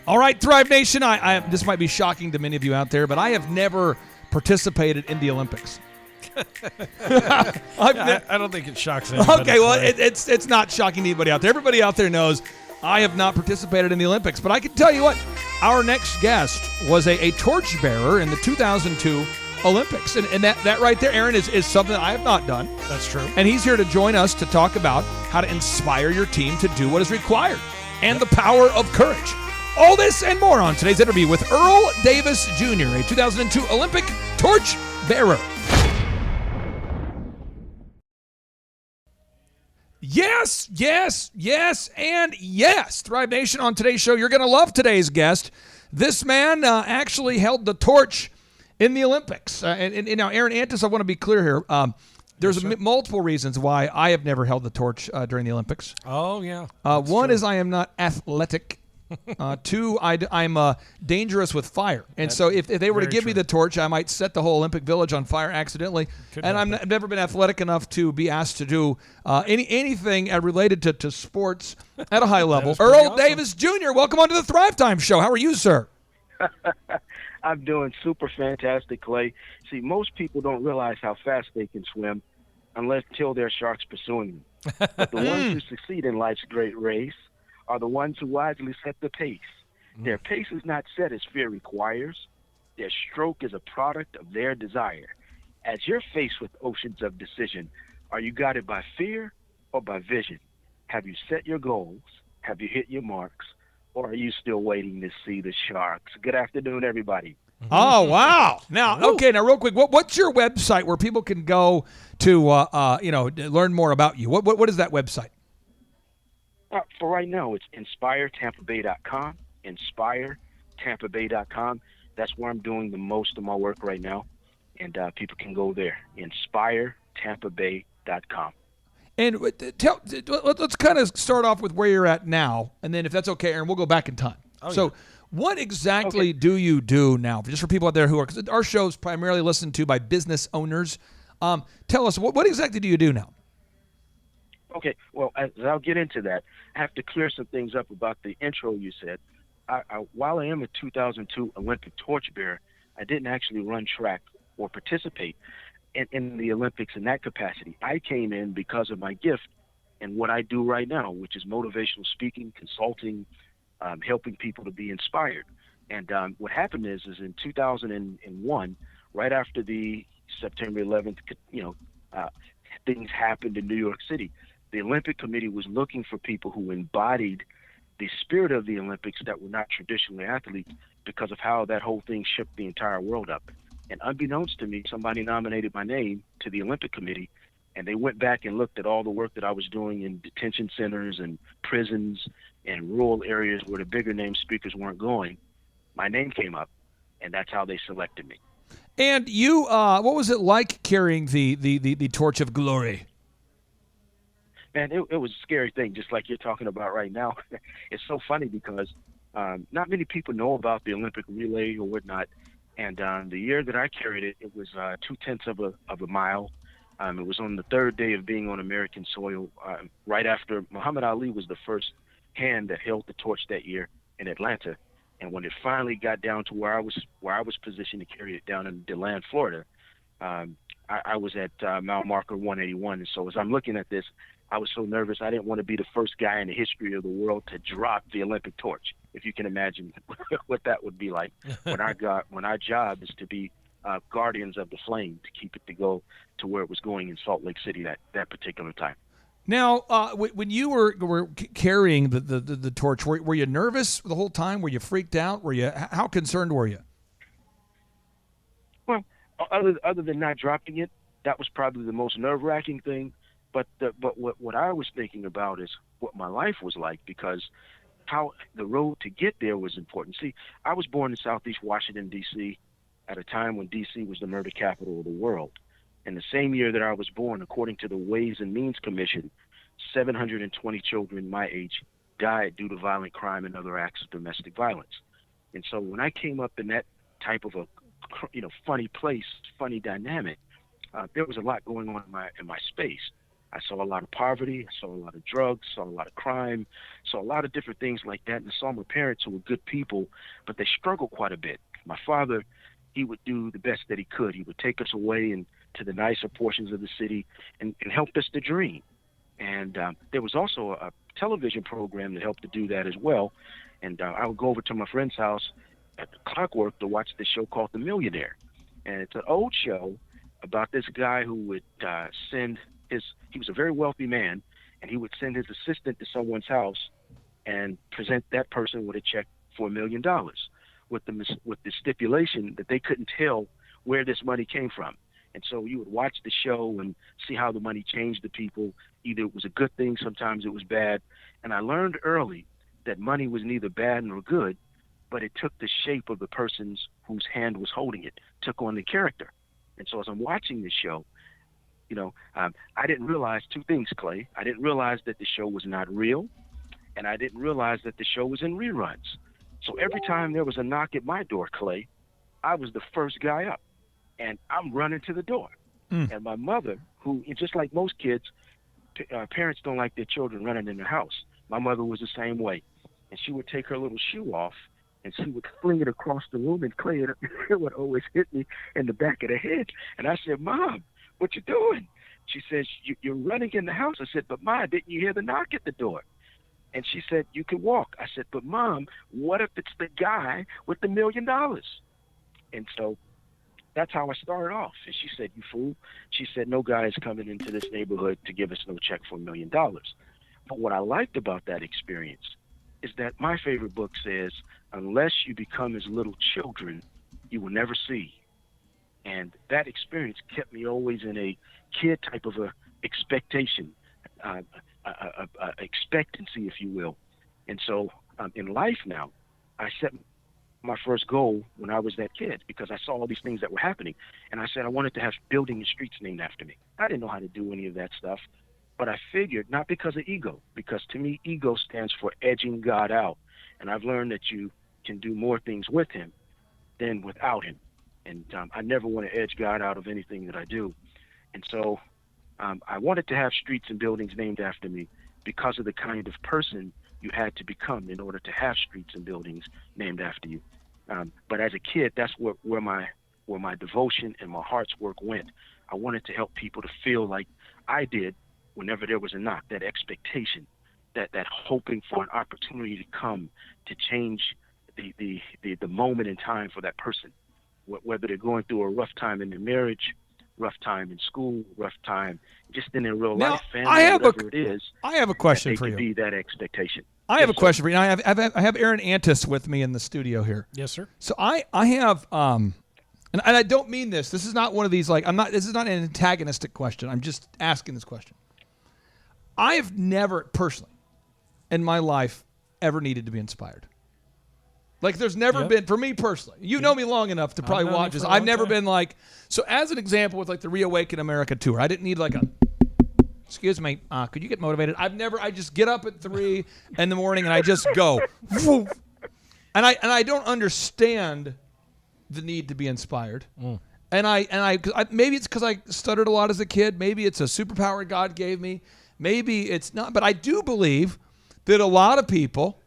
All right, Thrive Nation, this might be shocking to many of you out there, but I have never participated in the Olympics. I don't think it shocks anybody. Okay, well, it's not shocking to anybody out there. Everybody out there knows I have not participated in the Olympics, but I can tell you what, our next guest was a torchbearer in the 2002 Olympics, and that right there, Aaron, is something I have not done. That's true. And he's here to join us to talk about how to inspire your team to do what is required and the power of courage. All this and more on today's interview with Earl Davis Jr., a 2002 Olympic torchbearer. Yes, and yes. Thrive Nation, on today's show, you're going to love today's guest. This man actually held the torch in the Olympics. And now, Aaron Antis, I want to be clear here. There's multiple reasons why I have never held the torch during the Olympics. Oh, yeah. One is I am not athletic. Two, I'm dangerous with fire. And so if they were to give me the torch, I might set the whole Olympic Village on fire accidentally. I've never been athletic enough to be asked to do anything related to sports at a high level. Earl Davis Jr., welcome onto the Thrive Time Show. How are you, sir? I'm doing super fantastic, Clay. See, most people don't realize how fast they can swim until there are sharks pursuing them. But the ones who succeed in life's great race are the ones who wisely set the pace. Their pace is not set as fear requires. Their stroke is a product of their desire. As you're faced with oceans of decision, are you guided by fear or by vision? Have you set your goals? Have you hit your marks? Or are you still waiting to see the sharks? Good afternoon, everybody. Oh, wow. Now, real quick, what's your website where people can go to learn more about you? What is that website? For right now, it's inspiretampabay.com, inspiretampabay.com. That's where I'm doing the most of my work right now, and people can go there, inspiretampabay.com. And let's kind of start off with where you're at now, and then if that's okay, Aaron, we'll go back in time. What exactly do you do now, just for people out there who are, because our show is primarily listened to by business owners. Tell us, what exactly do you do now? Okay, well, as I'll get into that, I have to clear some things up about the intro you said. While I am a 2002 Olympic torchbearer, I didn't actually run track or participate in the Olympics in that capacity. I came in because of my gift and what I do right now, which is motivational speaking, consulting, helping people to be inspired. And what happened is in 2001, right after the September 11th, things happened in New York City. The Olympic Committee was looking for people who embodied the spirit of the Olympics that were not traditionally athletes because of how that whole thing shook the entire world up. And unbeknownst to me, somebody nominated my name to the Olympic Committee, and they went back and looked at all the work that I was doing in detention centers and prisons and rural areas where the bigger name speakers weren't going. My name came up, and that's how they selected me. And you, what was it like carrying the torch of glory? Man, it was a scary thing, just like you're talking about right now. It's so funny because not many people know about the Olympic relay or whatnot. And the year that I carried it, it was 0.2 of a mile. It was on the third day of being on American soil, right after Muhammad Ali was the first hand that held the torch that year in Atlanta. And when it finally got down to where I was positioned to carry it down in DeLand, Florida, I was at mile marker 181. And so as I'm looking at this, I was so nervous. I didn't want to be the first guy in the history of the world to drop the Olympic torch, if you can imagine what that would be like. When our job is to be guardians of the flame, to keep it to go to where it was going in Salt Lake City that particular time. Now, when you were carrying the torch, were you nervous the whole time? Were you freaked out? How concerned were you? Well, other than not dropping it, that was probably the most nerve-wracking thing. But what I was thinking about is what my life was like, because how the road to get there was important. See, I was born in Southeast Washington, D.C., at a time when D.C. was the murder capital of the world. And the same year that I was born, according to the Ways and Means Commission, 720 children my age died due to violent crime and other acts of domestic violence. And so when I came up in that type of a funny place, funny dynamic, there was a lot going on in my space. I saw a lot of poverty. I saw a lot of drugs, saw a lot of crime, saw a lot of different things like that. And I saw my parents who were good people, but they struggled quite a bit. My father, he would do the best that he could. He would take us away and to the nicer portions of the city and helped us to dream. And there was also a television program that helped to do that as well. And I would go over to my friend's house at the Clockwork to watch this show called The Millionaire. And it's an old show about this guy who would he was a very wealthy man, and he would send his assistant to someone's house and present that person with a check for $1 million with the stipulation that they couldn't tell where this money came from. And so you would watch the show and see how the money changed the people. Either it was a good thing, sometimes it was bad. And I learned early that money was neither bad nor good, but it took the shape of the person's whose hand was holding it, took on the character. And so as I'm watching this show, I didn't realize two things, Clay. I didn't realize that the show was not real, and I didn't realize that the show was in reruns. So every time there was a knock at my door, Clay, I was the first guy up, and I'm running to the door. And my mother, who, just like most kids, parents don't like their children running in the house. My mother was the same way, and she would take her little shoe off, and she would fling it across the room, and Clay, it would always hit me in the back of the head. And I said, Mom, what you doing? She says, you're running in the house. I said, but Mom, didn't you hear the knock at the door? And she said, you can walk. I said, but Mom, what if it's the guy with the $1 million? And so that's how I started off. And she said, you fool. She said, no guy is coming into this neighborhood to give us no check for $1 million. But what I liked about that experience is that my favorite book says, unless you become as little children, you will never see. And that experience kept me always in a kid type of a expectation, expectancy, if you will. And so in life now, I set my first goal when I was that kid because I saw all these things that were happening. And I said I wanted to have buildings and streets named after me. I didn't know how to do any of that stuff. But I figured, not because of ego, because to me, ego stands for edging God out. And I've learned that you can do more things with him than without him. And I never want to edge God out of anything that I do. And so I wanted to have streets and buildings named after me because of the kind of person you had to become in order to have streets and buildings named after you. But as a kid, that's where my devotion and my heart's work went. I wanted to help people to feel like I did whenever there was a knock, that expectation, that hoping for an opportunity to come to change the moment in time for that person. Whether they're going through a rough time in their marriage, rough time in school, rough time just in their real life, family, whatever it is. I have a question for you. Be that expectation. I have a question for you. I have Aaron Antis with me in the studio here. Yes, sir. So I have and I don't mean this. This is not one of these this is not an antagonistic question. I'm just asking this question. I've never personally in my life ever needed to be inspired. Like there's never been, for me personally, you know me long enough to probably watch this. I've never been like, so as an example with like the Reawaken America tour, I didn't need like excuse me, could you get motivated? I just get up at 3 in the morning and I just go. And I don't understand the need to be inspired. And I maybe it's because I stuttered a lot as a kid. Maybe it's a superpower God gave me. Maybe it's not. But I do believe that a lot of people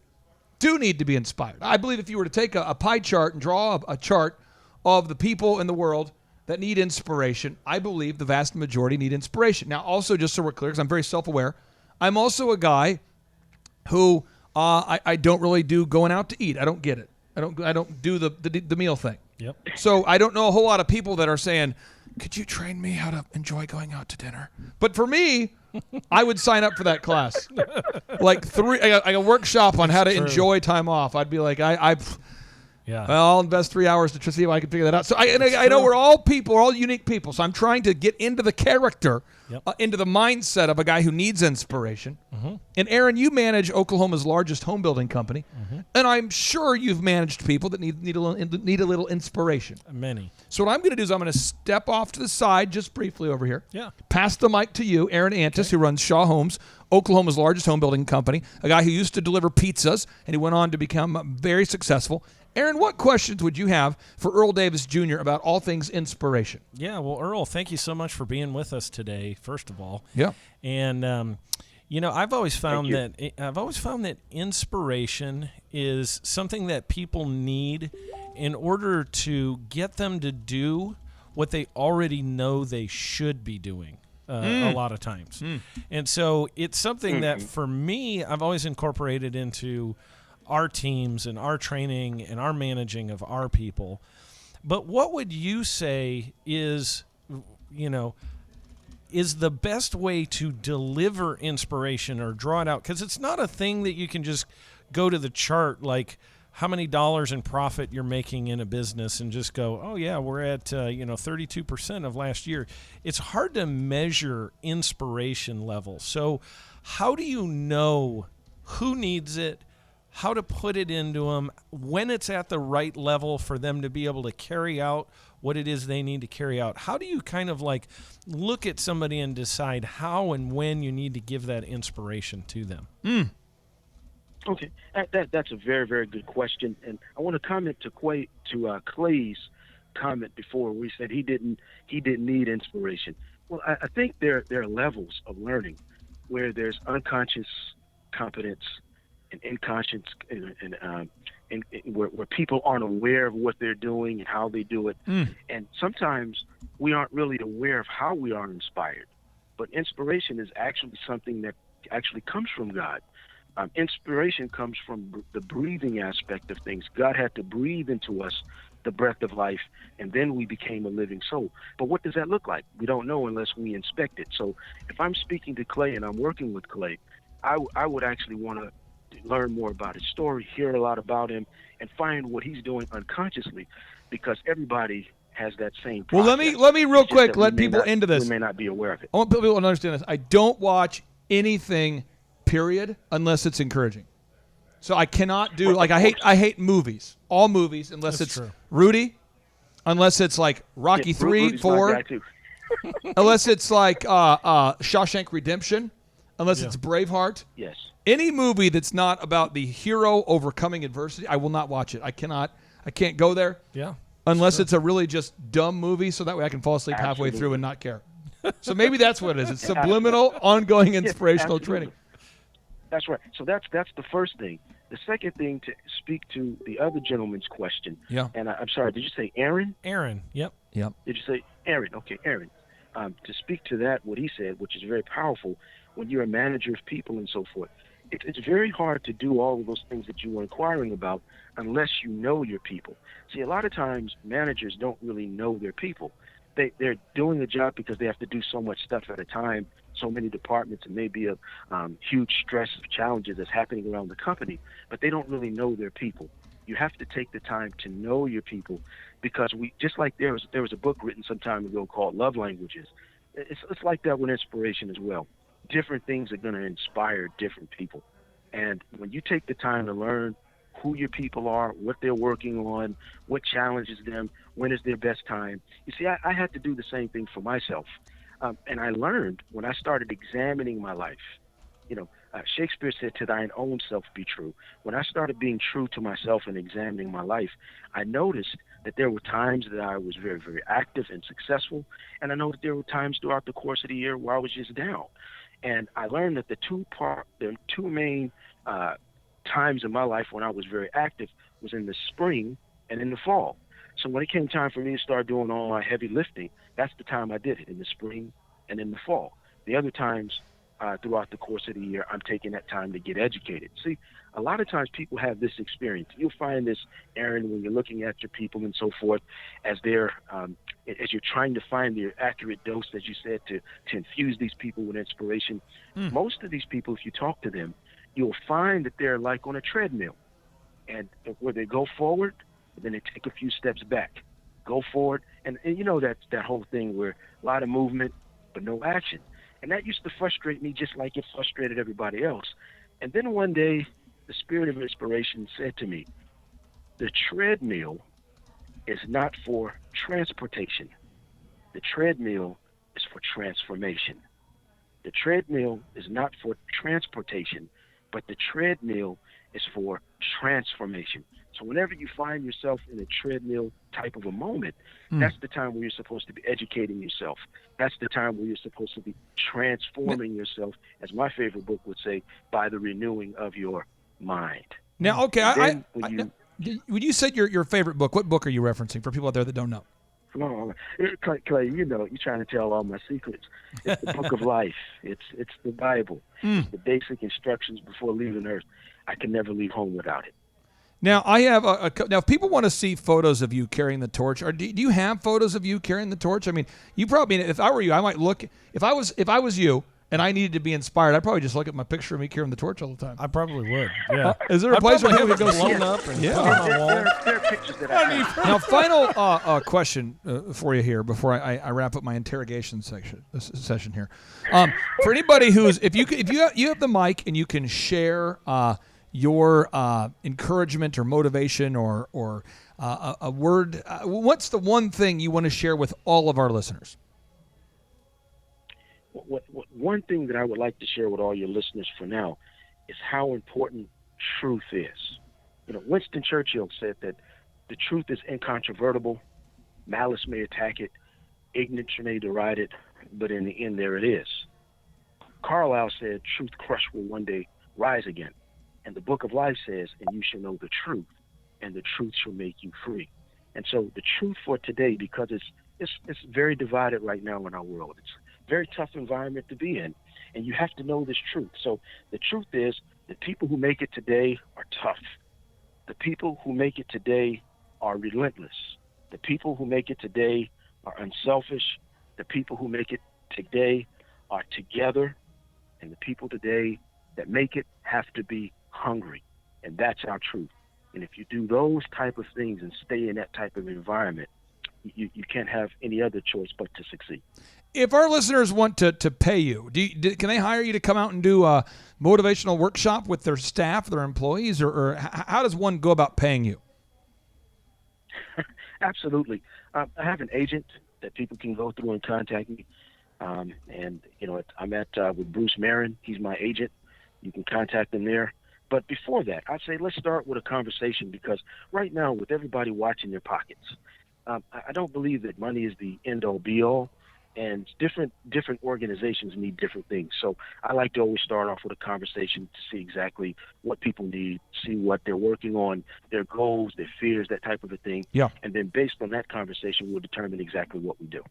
do need to be inspired. I believe if you were to take a pie chart and draw a chart of the people in the world that need inspiration, I believe the vast majority need inspiration. Now, also, just so we're clear, because I'm very self-aware, I'm also a guy who I don't really do going out to eat. I don't get it. I don't do the meal thing. Yep. So I don't know a whole lot of people that are saying, could you train me how to enjoy going out to dinner? But for me, I would sign up for that class. Like a workshop on how to enjoy time off. I'd be like, I'll invest 3 hours to see if I can figure that out. So I know we're all people, we're all unique people. So I'm trying to get into the character, into the mindset of a guy who needs inspiration. Mm-hmm. And Aaron, you manage Oklahoma's largest home building company, and I'm sure you've managed people that need a little inspiration. Many. So what I'm going to do is I'm going to step off to the side just briefly over here. Yeah. Pass the mic to you, Aaron Antis, who runs Shaw Homes, Oklahoma's largest home building company, a guy who used to deliver pizzas, and he went on to become very successful. Aaron, what questions would you have for Earl Davis Jr. about all things inspiration? Yeah, well, Earl, thank you so much for being with us today. first of all. Yeah. And I've always found that inspiration is something that people need in order to get them to do what they already know they should be doing. A lot of times. And so it's something that for me, I've always incorporated into our teams and our training and our managing of our people. But what would you say is the best way to deliver inspiration or draw it out? Because it's not a thing that you can just go to the chart like how many dollars in profit you're making in a business and just go, oh yeah, we're at 32% of last year. It's hard to measure inspiration level. So how do you know who needs it, how to put it into them, when it's at the right level for them to be able to carry out what it is they need to carry out? How do you kind of like look at somebody and decide how and when you need to give that inspiration to them? Okay, that's a very, very good question, and I want to comment to Clay's comment before where he said he didn't need inspiration. Well, I think there are levels of learning where there's unconscious competence and inconscious, and where people aren't aware of what they're doing and how they do it, and sometimes we aren't really aware of how we are inspired. But inspiration is actually something that actually comes from God. Inspiration comes from the breathing aspect of things. God had to breathe into us the breath of life, and then we became a living soul. But what does that look like? We don't know unless we inspect it. So if I'm speaking to Clay and I'm working with Clay, I would actually want to learn more about his story, hear a lot about him, and find what he's doing unconsciously, because everybody has that same process. Well, let me real quick let people into this. We may not be aware of it. I want people to understand this. I don't watch anything, period, unless it's encouraging. So I cannot do I hate movies, all movies, unless That's it's true. Rudy, unless it's like Rocky 3, Rudy's 4, my guy too. unless it's like Shawshank Redemption, unless it's Braveheart. Yes. Any movie that's not about the hero overcoming adversity, I will not watch it. I can't go there. Yeah. Unless it's a really just dumb movie, so that way I can fall asleep halfway through and not care. So maybe that's what it is. It's subliminal, ongoing, inspirational training. That's right. So that's the first thing. The second thing, to speak to the other gentleman's question. Yeah. And I'm sorry, did you say Aaron? Aaron, yep. Yep. Did you say Aaron? Okay, Aaron. To speak to that, what he said, which is very powerful, when you're a manager of people and so forth, it's very hard to do all of those things that you were inquiring about unless you know your people. See, a lot of times managers don't really know their people. They're doing the job because they have to do so much stuff at a time, so many departments, and maybe a huge stress of challenges that's happening around the company, but they don't really know their people. You have to take the time to know your people, because just like there was a book written some time ago called Love Languages. It's like that with inspiration as well. Different things are going to inspire different people. And when you take the time to learn who your people are, what they're working on, what challenges them, when is their best time. You see, I had to do the same thing for myself. And I learned when I started examining my life. Shakespeare said, "To thine own self be true." When I started being true to myself and examining my life, I noticed that there were times that I was very, very active and successful. And I know that there were times throughout the course of the year where I was just down. And I learned that the two main times in my life when I was very active was in the spring and in the fall. So when it came time for me to start doing all my heavy lifting, that's the time I did it, in the spring and in the fall. The other times throughout the course of the year, I'm taking that time to get educated. See, a lot of times people have this experience. You'll find this, Aaron, when you're looking at your people and so forth, as you're trying to find the accurate dose, as you said, to infuse these people with inspiration. Most of these people, if you talk to them, you'll find that they're like on a treadmill, and where they go forward, then they take a few steps back, go forward, and that whole thing where a lot of movement but no action. And that used to frustrate me just like it frustrated everybody else. And then one day, the spirit of inspiration said to me, the treadmill is not for transportation. The treadmill is for transformation. The treadmill is not for transportation, but the treadmill is for transformation. So whenever you find yourself in a treadmill type of a moment, that's the time where you're supposed to be educating yourself. That's the time where you're supposed to be transforming yourself, as my favorite book would say, by the renewing of your mind. Now, okay, when you said your favorite book, what book are you referencing for people out there that don't know? Come on, Clay, you know, you're trying to tell all my secrets. It's the book of life. It's the Bible. It's the basic instructions before leaving Earth. I can never leave home without it. Now, I have now if people want to see photos of you carrying the torch, or do you have photos of you carrying the torch? I mean, you probably, if I were you, I might look, if I was you and I needed to be inspired, I'd probably just look at my picture of me carrying the torch all the time. I probably would. Yeah. Is there a place where people have it go blown up and put on a wall? There are pictures that I have. Now, final question for you here before I wrap up my interrogation session here. For anybody who's, if you have the mic and you can share your encouragement or motivation or a word, what's the one thing you want to share with all of our listeners? One thing that I would like to share with all your listeners for now is how important truth is. You know, Winston Churchill said that the truth is incontrovertible. Malice may attack it, ignorance may deride it, but in the end, there it is. Carlyle said, truth crushed will one day rise again. And the book of life says, and you shall know the truth, and the truth shall make you free. And so the truth for today, because it's very divided right now in our world. It's a very tough environment to be in, and you have to know this truth. So the truth is, the people who make it today are tough. The people who make it today are relentless. The people who make it today are unselfish. The people who make it today are together. And the people today that make it have to be hungry. And that's our truth. And if you do those type of things and stay in that type of environment, you can't have any other choice but to succeed. If our listeners want to pay you, can they hire you to come out and do a motivational workshop with their staff, their employees, or how does one go about paying you? Absolutely. I have an agent that people can go through and contact me. And, you know, I'm at with Bruce Marin. He's my agent. You can contact him there. But before that, I'd say let's start with a conversation, because right now, with everybody watching their pockets, I don't believe that money is the end-all, be-all, and different organizations need different things. So I like to always start off with a conversation to see exactly what people need, see what they're working on, their goals, their fears, that type of a thing. Yeah. And then based on that conversation, we'll determine exactly what we do.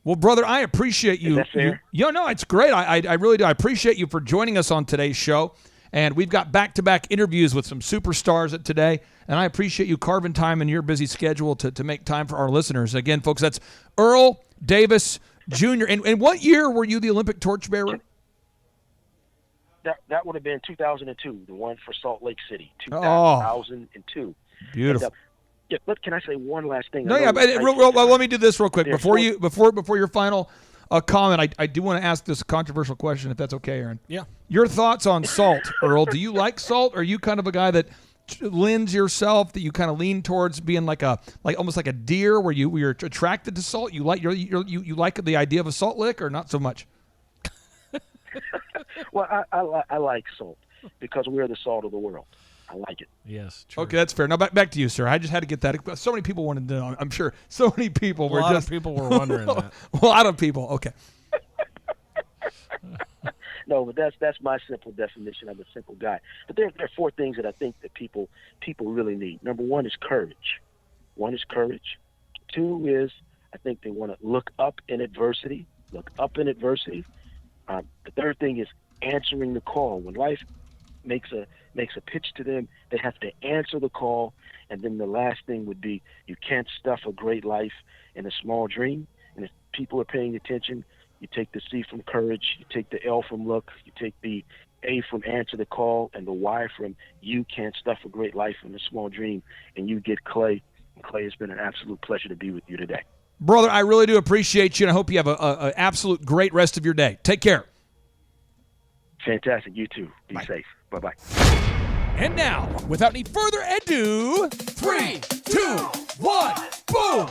Well, brother, I appreciate you. Is that fair? No, it's great. I really do. I appreciate you for joining us on today's show. And we've got back-to-back interviews with some superstars at today. And I appreciate you carving time in your busy schedule to make time for our listeners. Again, folks, that's Earl Davis Jr. And what year were you the Olympic torchbearer? That would have been 2002, the one for Salt Lake City, 2002. Beautiful. Yeah, but can I say one last thing? No, yeah, but let me do this real quick before your final comment. I do want to ask this controversial question, if that's okay, Aaron. Yeah. Your thoughts on salt, Earl? Do you like salt? Or are you kind of a guy that lends yourself, that you kind of lean towards being like almost like a deer, where you're attracted to salt? You like you like the idea of a salt lick, or not so much? Well, I like salt because we're the salt of the world. I like it. Yes. True. Okay, that's fair. Now back to you, sir. I just had to get that. So many people wanted to know. I'm sure so many people were. A lot of people were wondering that. A lot of people. Okay. No, but that's my simple definition. I'm a simple guy. But there are four things that I think that people really need. Number one is courage. Two is, I think they want to look up in adversity. The third thing is answering the call. When life makes a pitch to them, they have to answer the call. And then the last thing would be, you can't stuff a great life in a small dream. And if people are paying attention, you take the C from courage, you take the L from look, you take the A from answer the call, and the Y from you can't stuff a great life in a small dream, and you get Clay. And Clay, it's been an absolute pleasure to be with you today. Brother, I really do appreciate you, and I hope you have an absolute great rest of your day. Take care. Fantastic. You too. Be Bye. safe. Bye-bye. And now, without any further ado, 3, 2, 1, boom!